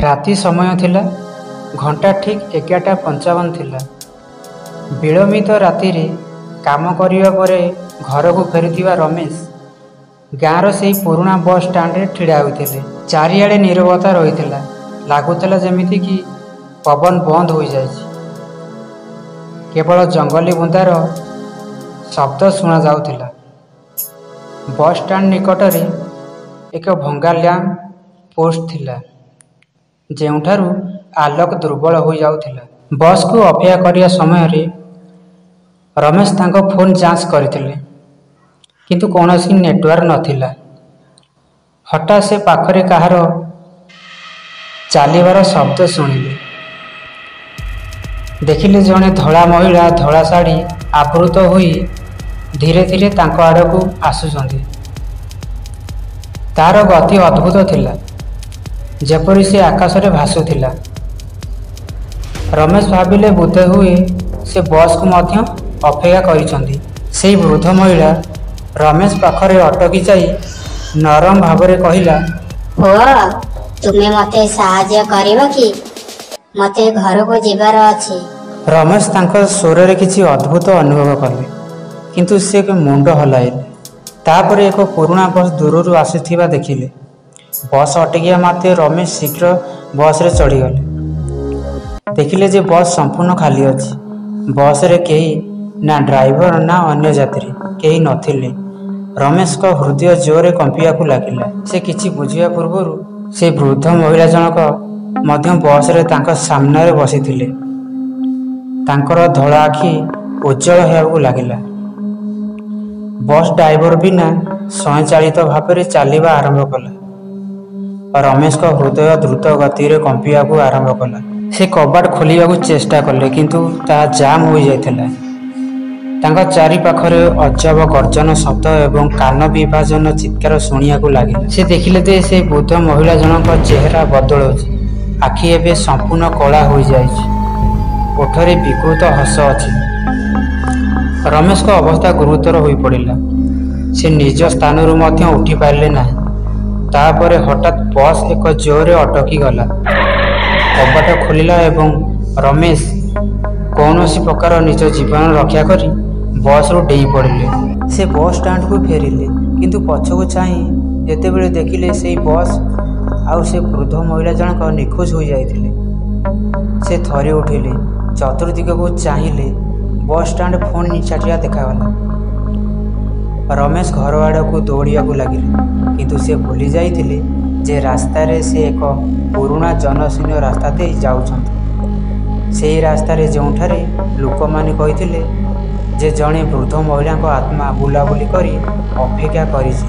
राति समय थिला, घंटा ठीक 11:55 थिला। विलंबित राति रे काम करिया परे घर को फेरुथिबा रमेश गाँवर से पुराना बस स्टाण्ड रे ठिड़ा होइथिले। चारिआडे नीरवता रहिथिला। लागुथिला जेमिति कि पवन बंद हो जाइछि। केवल जंगली बुंदार शब्द शुणा जाउथिला। बस स्टाण्ड निकटरे एक भंगा लैंप पोस्ट थिला, जेउठारु आलोक दुर्बल हो जाउथिला। बस को अपेक्षा करिया समय रे रमेश तांको फोन जांच करथिले, किंतु कौनसी नेटवर्क नथिला। हठात से पाखरे कहार चालिबार शब्द शुणिले। देखिले जड़े धड़ा महिला धड़ा शाढ़ी आवृत होई धीरे धीरे तांको आड़कू आसुचंदी। तार गति अद्भुत थिला, जेपरि से आकाश रे भासुथिला। रमेश भाविले बोधे हुए से बस को मध्य अपेक्षा करिसंदी। सेई वृद्ध महिला रमेश पाखरे अटकी जाई नरम भावरे कहिला, हो तुमे मते सहाय्य करिवो कि मते घर को जिबार अछि। रमेश तांको स्वर रे किछि अद्भुत अनुभव कले, किंतु से मुंड हलाइले। तापरे एक पुराना बस दूररू आसुथिबा देखिले। बस अटकिया माते रमेश शीघ्र बस रे चढ़ीगले। देखिले जे बस संपूर्ण खाली अछि। बस रे केही ना ड्राइवर ना अन्य यात्री केही नथिले। रमेश को हृदय जोरे कंपियाकू लागिला। से किछि बुझिया पूर्वरु से वृद्ध महिला जनक मध्य बस रे तांका सामने रे बसिथिले। तांकर धड़ा आखि उज्जवल हेबाकू लागिला। बस ड्राइवर बिना स्वयंचालित भाव में चलवा आरंभ कला। रमेश को हृदय द्रुत गति रे कंपियाकू आरंभ कला। से कबाट खोलिया चेष्टा कले, किंतु ता जाम हो जाइथिला। तांका चारि पाखरे अजब गर्जन शब्द एवं कान विभाजन चित्कार शुणियाकू लागिला। से देखिले जे से बुद्ध महिला जनक चेहरा बदलुछि। आखि एबे संपूर्ण कला हो जाइछि। ओठरे विकृत हस अछि। रमेश को अवस्था गुरुतर हो पड़ा। से निज स्थान उठी पारे ना। तापरे हठात बस एक जोरे अटकी गला। कबाट खोलिला एवं रमेश कौन सी प्रकार निज जीवन रक्षा करी बस रु डेई पड़े। से बस स्टाण्ड को फेरिले, किंतु पछकू चाही जेतेबेले देखिले से बस आउ से वृद्ध महिला जनक निखोज हो जाइथिले। से थरे उठिले, चतुर्दिग को चाहिए। बस स्टाण्ड फोन निचाटिया देखागला। रमेश घर आड़ को दौड़िया लगिले, किंतु से भूली जाइथिले जे रास्ता रे से एक पुराना जनशून्य रास्ता दे जाउछंती। सेही रास्ता रे जोंठारे लोक माने कहिथिले जे जणे वृद्ध महिला को आत्मा बुलाबुली करी अपेक्षा करिछि।